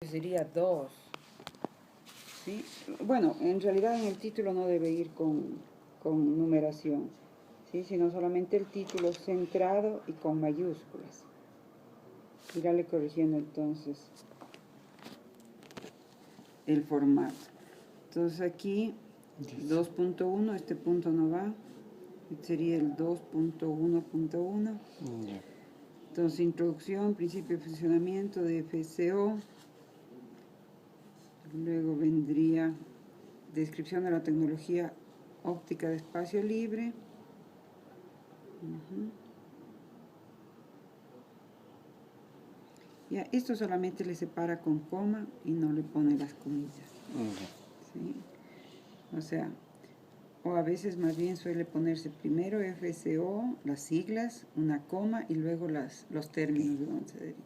sería 2. ¿Sí? Bueno, en realidad en el título no debe ir con numeración, ¿sí? Sino solamente el título centrado y con mayúsculas. Irale corrigiendo entonces el formato. Entonces aquí 2.1, este punto no va, sería el 2.1.1. Entonces introducción, principio de funcionamiento de FSO. Luego vendría descripción de la tecnología óptica de espacio libre. Ya, esto solamente le separa con coma y no le pone las comillas. ¿Sí? O sea, o a veces más bien suele ponerse primero FSO, las siglas, una coma y luego los términos de donde se deriva.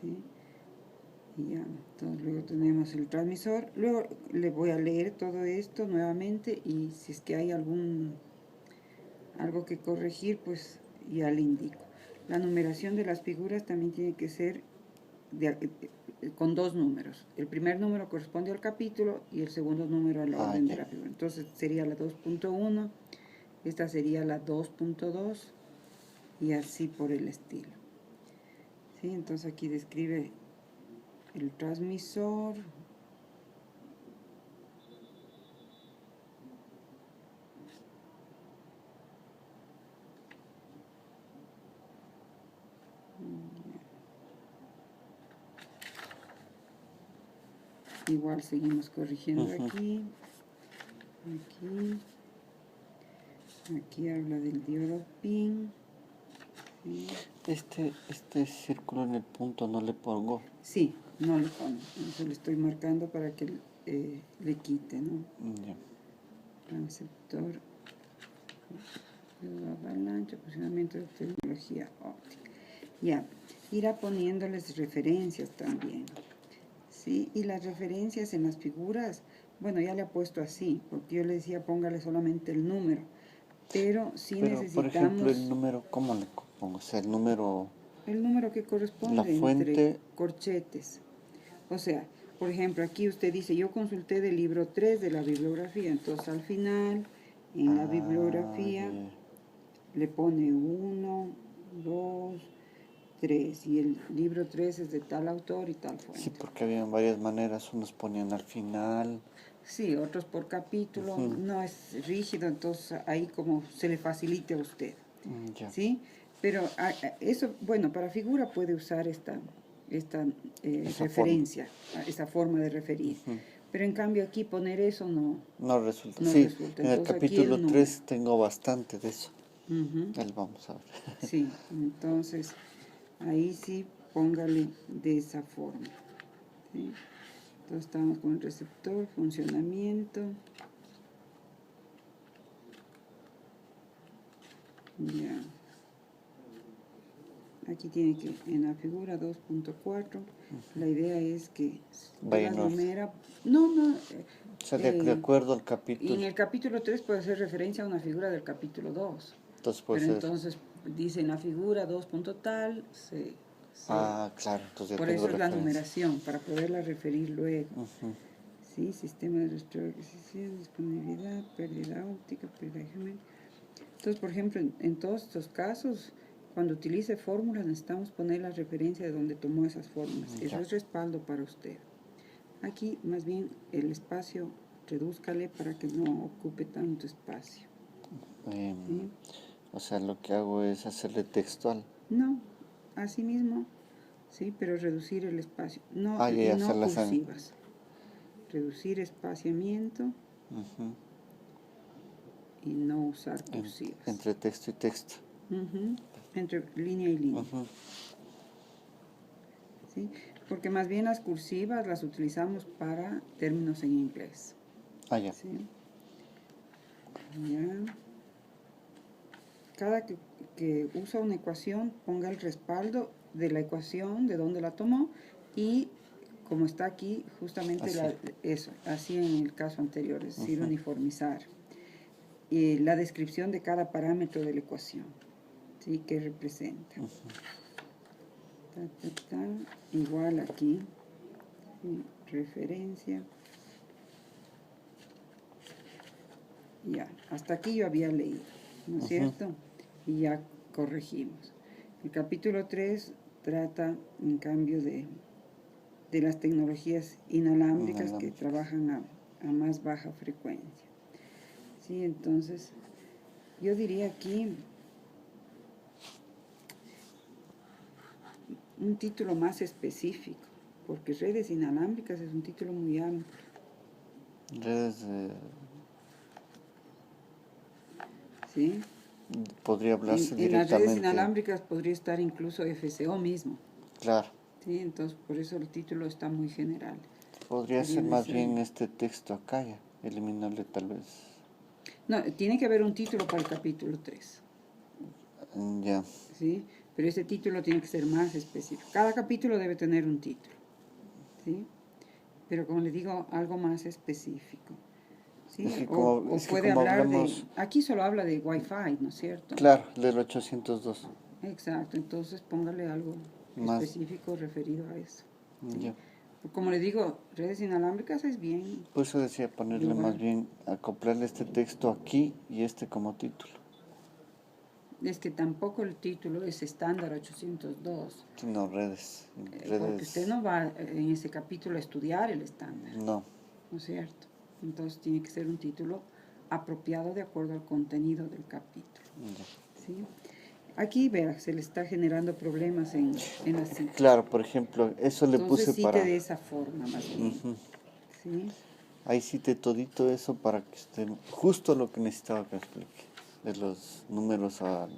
¿Sí? Y ya, entonces luego tenemos el transmisor. Luego le voy a leer todo esto nuevamente y si es que hay algo que corregir, pues ya le indico. La numeración de las figuras también tiene que ser con 2 números. El primer número corresponde al capítulo y el segundo número a la orden de la figura. Entonces sería la 2.1, esta sería la 2.2 y así por el estilo. ¿Sí? Entonces aquí describe el transmisor. Igual seguimos corrigiendo aquí. Aquí habla del diodo PIN. ¿Sí? Este círculo en el punto no le pongo. Sí, no le pongo. Entonces le estoy marcando para que le quite, ¿no? Transceptor, avalancha, posicionamiento de tecnología óptica. Ya, irá poniéndoles referencias también. ¿Sí? Y las referencias en las figuras, bueno, ya le ha puesto así, porque yo le decía póngale solamente el número. Pero sí necesitamos... Por ejemplo, el número, ¿cómo le pongo? O sea, el número que corresponde la fuente, entre corchetes. O sea, por ejemplo, aquí usted dice, yo consulté del libro 3 de la bibliografía. Entonces, al final, en la bibliografía, le pone 1, 2, 3. Y el libro 3 es de tal autor y tal fuente. Sí, porque había varias maneras. Unos ponían al final. Sí, otros por capítulo. No es rígido, entonces ahí como se le facilite a usted. ¿Sí? Pero eso, bueno, para figura puede usar esta referencia, esa forma de referir. Pero en cambio aquí poner eso no resulta. En el capítulo 3 tengo bastante de eso. Ahí vamos a ver. Sí, entonces ahí sí póngale de esa forma. ¿Sí? Entonces estamos con el receptor, funcionamiento. Ya. Aquí tiene que, en la figura 2.4, la idea es que vaya la numera... o sea, de acuerdo al capítulo. Y en el capítulo 3 puede hacer referencia a una figura del capítulo 2. Entonces dice en la figura 2. Tal, claro, entonces por eso es la numeración, para poderla referir luego. Sí, sistema de adquisición, disponibilidad, pérdida óptica, pérdida geométrica. Entonces, por ejemplo, en todos estos casos, cuando utilice fórmulas, necesitamos poner la referencia de donde tomó esas fórmulas. Eso es respaldo para usted. Aquí, más bien, el espacio, redúzcale para que no ocupe tanto espacio. ¿Sí? O sea, lo que hago es hacerle textual. No, así mismo, sí, pero reducir el espacio. No cursivas. Reducir espaciamiento y no usar cursivas. Entre texto y texto. Entre línea y línea. ¿Sí? Porque más bien las cursivas las utilizamos para términos en inglés. ¿Sí? Ya. Cada que usa una ecuación, ponga el respaldo de la ecuación, de dónde la tomó, y como está aquí, justamente así en el caso anterior, es decir, uniformizar. La descripción de cada parámetro de la ecuación, ¿sí? Que representa. Igual aquí, ¿sí? Referencia. Ya, hasta aquí yo había leído, ¿no es cierto? Y ya corregimos. El capítulo 3 trata, en cambio, de las tecnologías inalámbricas que trabajan a más baja frecuencia. Sí, entonces, yo diría aquí un título más específico, porque redes inalámbricas es un título muy amplio. Redes ¿Sí? Podría hablarse En directamente. las redes inalámbricas podría estar incluso FCO mismo. Claro. ¿Sí? Entonces, por eso el título está muy general. Podría ser más bien este texto acá ya, eliminarle tal vez. No, tiene que haber un título para el capítulo 3. Ya. ¿Sí? Pero ese título tiene que ser más específico. Cada capítulo debe tener un título. ¿Sí? Pero como le digo, algo más específico. ¿Sí? Es que o puede hablar hablamos, de... Aquí solo habla de Wi-Fi, ¿no es cierto? Claro, del 802. Exacto, entonces póngale algo Más. específico referido a eso. ¿Sí? Ya. Como le digo, redes inalámbricas es bien. Por eso decía ponerle global. más bien, acoplarle este texto aquí y este como título. Es que tampoco el título es estándar 802. Sino redes. Porque usted no va en ese capítulo a estudiar el estándar. No. ¿No es cierto? Entonces tiene que ser un título apropiado de acuerdo al contenido del capítulo. Ya. ¿Sí? Aquí, vea, se le está generando problemas en la cita. Claro, por ejemplo, eso le Entonces puse cite para... de esa forma más bien. ¿Sí? Ahí cité todito eso para que usted... Justo lo que necesitaba que explique. De los números a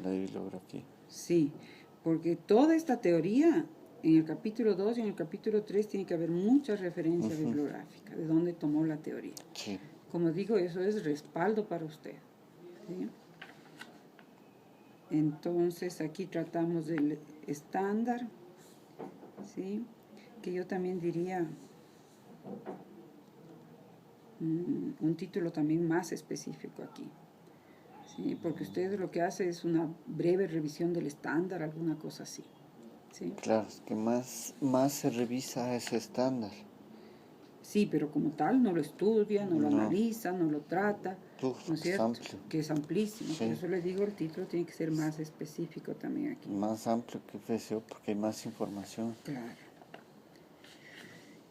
la bibliografía. Sí, porque toda esta teoría, en el capítulo 2 y en el capítulo 3 tiene que haber mucha referencia bibliográfica, de dónde tomó la teoría. Sí. Como digo, eso es respaldo para usted. ¿Sí? Entonces, aquí tratamos del estándar, ¿sí? Que yo también diría un título también más específico aquí. ¿Sí? Porque usted lo que hace es una breve revisión del estándar, alguna cosa así. ¿Sí? Claro, es que más se revisa ese estándar. Sí, pero como tal no lo estudia, no lo analiza, no lo trata, ¿no es cierto? Amplio. Que es amplísimo. Sí. Por eso le digo, el título tiene que ser más específico también aquí. Más amplio que FSO porque hay más información. Claro.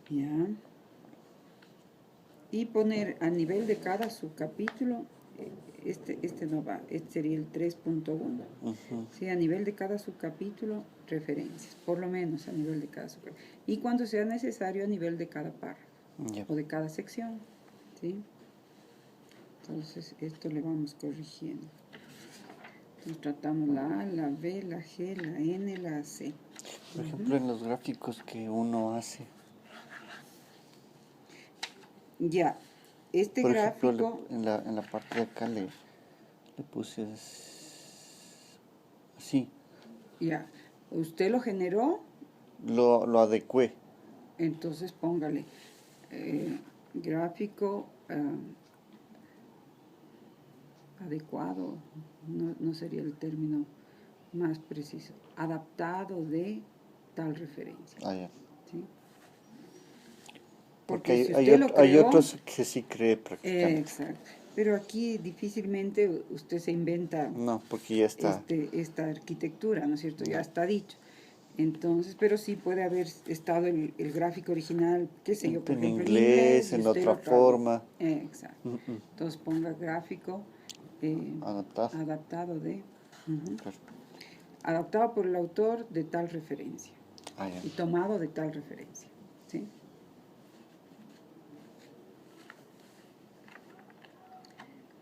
Ya. Y poner a nivel de cada subcapítulo, este no va, este sería el 3.1. Sí, a nivel de cada subcapítulo, referencias, por lo menos a nivel de cada subcapítulo. Y cuando sea necesario, a nivel de cada párrafo o de cada sección. ¿Sí? Entonces, esto le vamos corrigiendo. Entonces, tratamos la A, la B, la G, la N, la C. Por ejemplo, en los gráficos que uno hace. Ya, este por gráfico... ejemplo, en la parte de acá le puse así. Ya, ¿usted lo generó? Lo adecué. Entonces, póngale gráfico... adecuado, no sería el término más preciso, adaptado de tal referencia. Ya. ¿Sí? Porque si usted lo creó, hay otros que sí cree prácticamente. Exacto. Pero aquí difícilmente usted se inventa porque ya está. Esta arquitectura, ¿no es cierto? Ya está dicho. Entonces, pero sí puede haber estado el gráfico original, qué sé yo, por ejemplo, en inglés, en otra forma. Exacto. Entonces ponga gráfico adaptado de... adaptado por el autor de tal referencia. Y tomado de tal referencia. ¿Sí?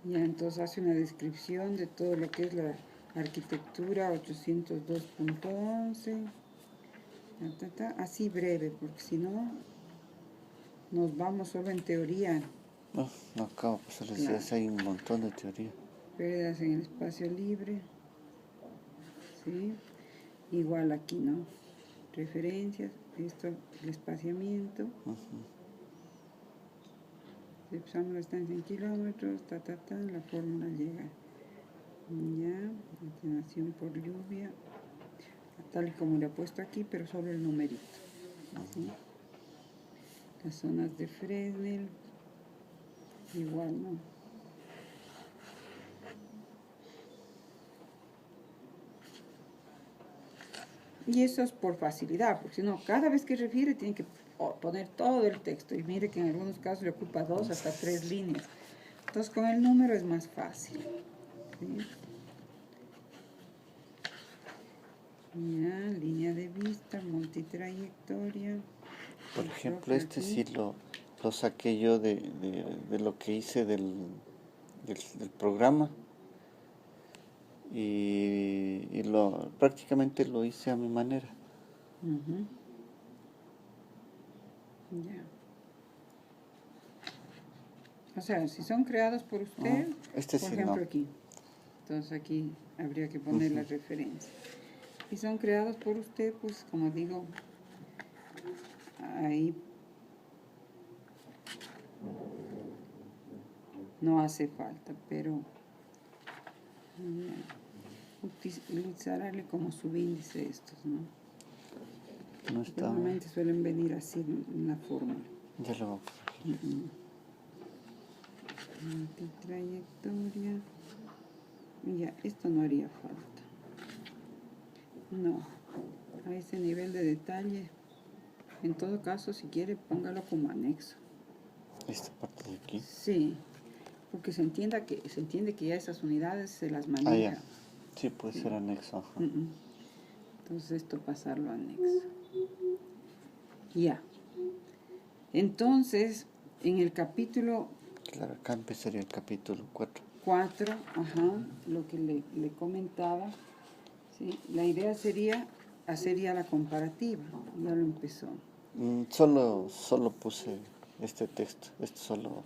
Ya, entonces hace una descripción de todo lo que es la arquitectura 802.11. Así breve, porque si no, nos vamos solo en teoría. No acabo, pues les decía, hay un montón de teoría. Pérdidas en el espacio libre. ¿Sí? Igual aquí, ¿no? Referencias, esto, el espaciamiento. Si usamos la distancia en kilómetros, la fórmula llega. Ya, atenuación por lluvia, tal y como le he puesto aquí, pero solo el numerito. ¿Sí? Las zonas de Fresnel, igual, ¿no? Y eso es por facilidad, porque si no, cada vez que refiere tiene que poner todo el texto. Y mire que en algunos casos le ocupa 2 hasta 3 líneas. Entonces con el número es más fácil. ¿Sí? Ya, línea de vista, multitrayectoria. Por ejemplo, este sí lo saqué yo de lo que hice del programa. Y prácticamente lo hice a mi manera. Uh-huh. Ya. O sea, si son creados por usted, este por sí ejemplo no. aquí. Entonces aquí habría que poner la referencia. Si son creados por usted, pues como digo, ahí no hace falta, pero utilizarle como subíndice estos, ¿no? No está. Normalmente suelen venir así en la fórmula. Ya lo voy a corregir. Multitrayectoria. Ya, esto no haría falta. No, a ese nivel de detalle. En todo caso, si quiere, póngalo como anexo. Esta parte de aquí. Sí, porque se entiende que ya esas unidades se las maneja. Ya. Sí, puede ser anexo. Ajá. Entonces esto pasarlo a anexo. Ya. Entonces, en el capítulo... Claro, acá empezaría el capítulo 4. 4, lo que le comentaba, ¿sí? La idea sería hacer ya la comparativa. Ya lo empezó. Solo puse este texto, solo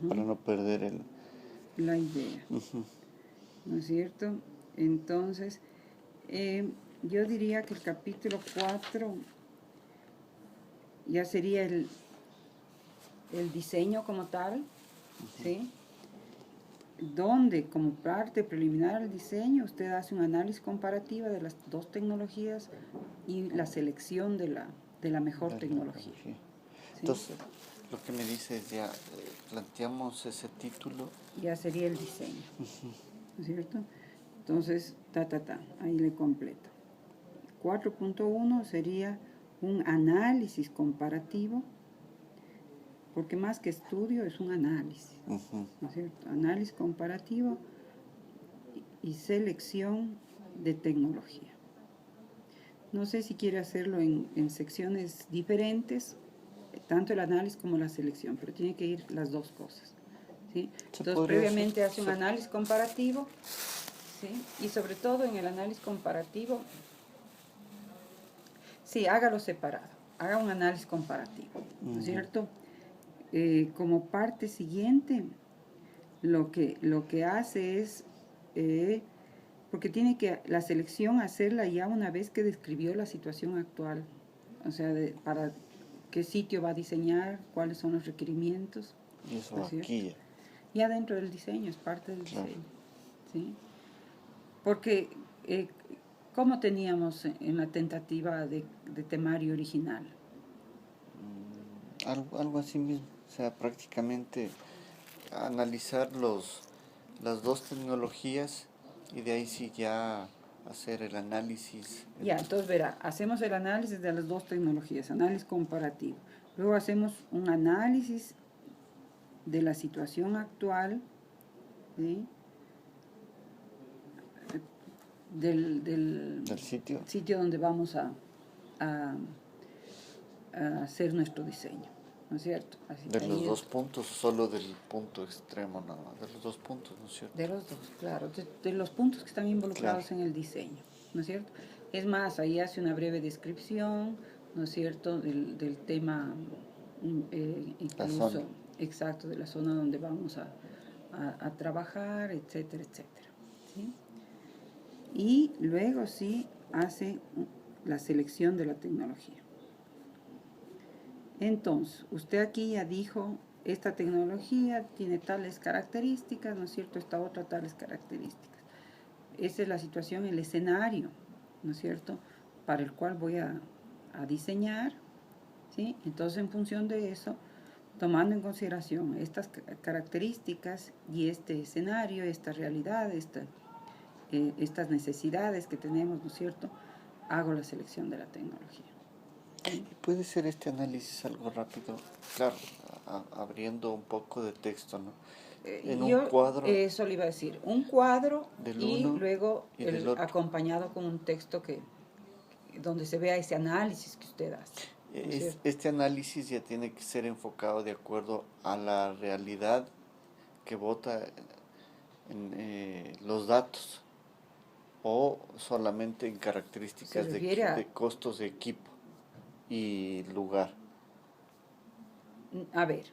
para no perder la idea. ¿No es cierto? Entonces, yo diría que el capítulo 4 ya sería el diseño como tal, ¿sí? Donde, como parte preliminar al diseño, usted hace un análisis comparativo de las dos tecnologías y la selección de la mejor tecnología. ¿Sí? Entonces, lo que me dice es ya, planteamos ese título. Ya sería el diseño, ¿no es cierto? Entonces, ahí le completo. 4.1 sería un análisis comparativo, porque más que estudio es un análisis, ¿no es cierto? Análisis comparativo y selección de tecnología. No sé si quiere hacerlo en secciones diferentes, tanto el análisis como la selección, pero tiene que ir las dos cosas, ¿sí? Entonces, previamente hace un análisis comparativo, ¿sí? Y sobre todo en el análisis comparativo, sí, hágalo separado, haga un análisis comparativo, ¿no es cierto? Como parte siguiente, lo que hace es, porque tiene que la selección hacerla ya una vez que describió la situación actual, o sea, para qué sitio va a diseñar, cuáles son los requerimientos. Y eso aquí. Ya dentro del diseño, es parte del diseño, ¿sí? Porque, ¿cómo teníamos en la tentativa de temario original? Algo así mismo, o sea, prácticamente analizar las dos tecnologías y de ahí sí ya hacer el análisis. Ya, entonces verá, hacemos el análisis de las dos tecnologías, análisis comparativo. Luego hacemos un análisis de la situación actual, ¿sí? del sitio donde vamos a hacer nuestro diseño, ¿no es cierto? Así de los dos puntos, solo del punto extremo, nada más, de los dos puntos, ¿no es cierto? De los dos, claro, de los puntos que están involucrados en el diseño, ¿no es cierto? Es más, ahí hace una breve descripción, ¿no es cierto?, del tema, incluso, exacto, de la zona donde vamos a trabajar, etcétera, etcétera, ¿sí? Y luego sí hace la selección de la tecnología. Entonces, usted aquí ya dijo, esta tecnología tiene tales características, ¿no es cierto? Esta otra tales características. Esa es la situación, el escenario, ¿no es cierto?, para el cual voy a diseñar, ¿sí? Entonces, en función de eso, tomando en consideración estas características y este escenario, esta realidad, estas necesidades que tenemos, ¿no es cierto?, hago la selección de la tecnología. ¿Sí? ¿Puede ser este análisis algo rápido? Claro, abriendo un poco de texto, ¿no? En un cuadro eso le iba a decir, un cuadro del y uno luego y del otro. acompañado con un texto donde se vea ese análisis que usted hace. ¿No es cierto? Este análisis ya tiene que ser enfocado de acuerdo a la realidad que vota en los datos, o solamente en características de costos de equipo y lugar. A ver,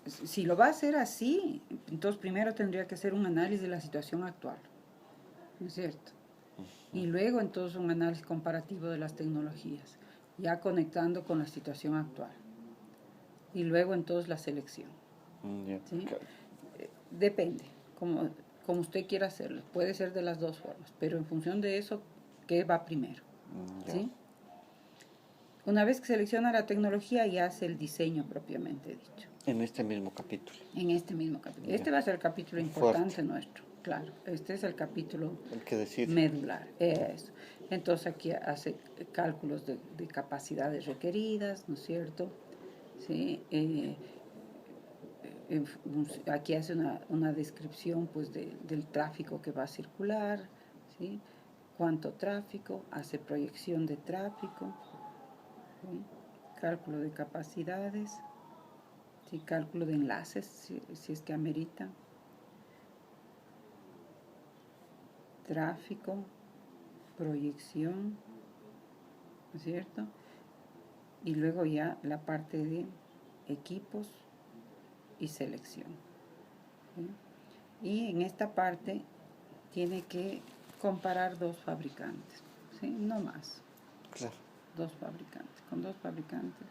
si lo va a hacer así, entonces primero tendría que hacer un análisis de la situación actual, ¿no es cierto? Y luego entonces un análisis comparativo de las tecnologías, ya conectando con la situación actual. Y luego entonces la selección. ¿Sí? Depende, como usted quiera hacerlo. Puede ser de las dos formas, pero en función de eso, ¿qué va primero? ¿Sí? Una vez que selecciona la tecnología, ya hace el diseño propiamente dicho. En este mismo capítulo. En este mismo capítulo. Este va a ser el capítulo importante nuestro, claro. Este es el capítulo que decide. Medular. Eso. Entonces aquí hace cálculos de capacidades requeridas, ¿no es cierto? ¿Sí? Aquí hace una descripción pues del tráfico que va a circular, ¿sí? Cuánto tráfico, hace proyección de tráfico, ¿sí? Cálculo de capacidades, ¿sí? Cálculo de enlaces, si es que amerita, tráfico, proyección, ¿no es cierto? Y luego ya la parte de equipos y selección, ¿sí? Y en esta parte tiene que comparar dos fabricantes, ¿sí? No más. Claro. Dos fabricantes. Con dos fabricantes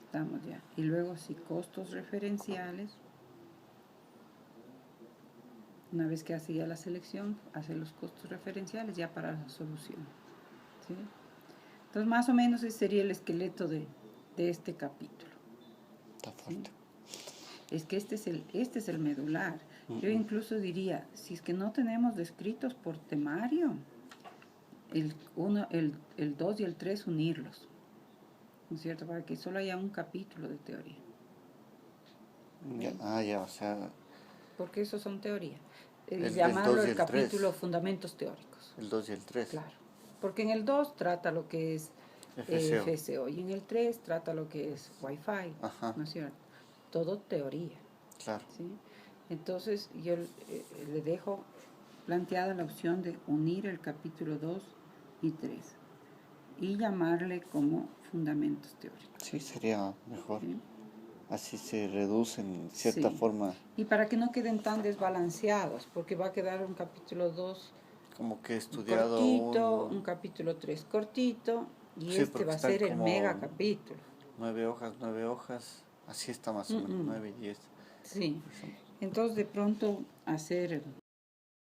estamos ya. Y luego sí, costos referenciales. Una vez que hace ya la selección, hace los costos referenciales ya para la solución, ¿sí? Entonces, más o menos ese sería el esqueleto de este capítulo. Está fuerte. ¿Sí? Es que este es el medular. Yo incluso diría, si es que no tenemos descritos por temario, el 2 y el 3 unirlos, ¿no es cierto? Para que solo haya un capítulo de teoría. O sea... Porque esos son teoría. Llamarlo el capítulo 3. Fundamentos teóricos. El 2 y el 3. Claro. Porque en el 2 trata lo que es FCO y en el 3 trata lo que es Wi-Fi, ¿no es cierto? Todo teoría. Claro. ¿Sí? Entonces yo le dejo planteada la opción de unir el capítulo 2 y 3 y llamarle como fundamentos teóricos. Sí, sería mejor. ¿Sí? Así se reducen en cierta forma. Y para que no queden tan desbalanceados, porque va a quedar un capítulo 2 como que estudiado cortito, un capítulo 3 cortito, y este va a ser el mega capítulo. 9 hojas, así está más o menos, 9 y 10. Sí, entonces de pronto hacer